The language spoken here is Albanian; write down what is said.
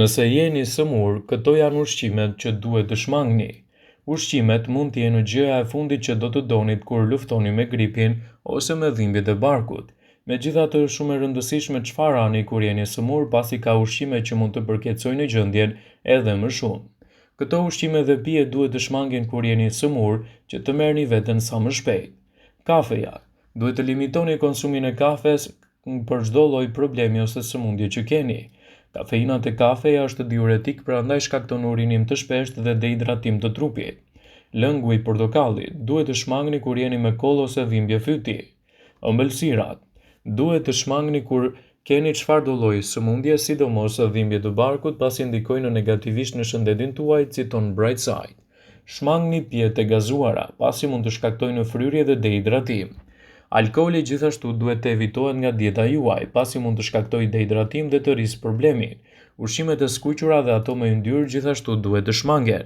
Nëse jeni sëmur, këto janë ushqimet që duhet të shmangni. Ushqimet mund të jenë gjëja e fundit që do të donit kur luftoni me gripin ose me dhimbjet e barkut. Megjithatë, është shumë e rëndësishme çfarë hani kur jeni sëmur, pasi ka ushqime që mund të përkeçojnë gjendjen edhe më shumë. Këto ushqime dhe pije duhet të shmangen kur jeni sëmur që të merrni veten sa më shpejt. Kafeja. Duhet të limitoni konsumin e kafes për çdo lloj problemi ose sëmundje që keni. Kafeina te kafeja është diuretik, prandaj shkakton urinim të shpeshtë dhe dehidratim të trupit. Lëngu i portokallit duhet të shmangni kur jeni me kollë ose dhimbje fyti. Ëmbëlsirat duhet të shmangni kur keni çfarëdo lloji sëmundje, sidomos dhimbje të barkut, pasi ndikojnë negativisht në shëndetin tuaj, citon Brightside. Shmangni pijet e gazuara, pasi mund të shkaktojnë fryrje dhe dehidratim. Alkooli gjithashtu duhet të evitohet nga dieta juaj, pasi mund të shkaktojë dehidratim dhe të rrisë problemin. Ushqimet e skuqura dhe ato me yndyrë gjithashtu duhet të shmangen.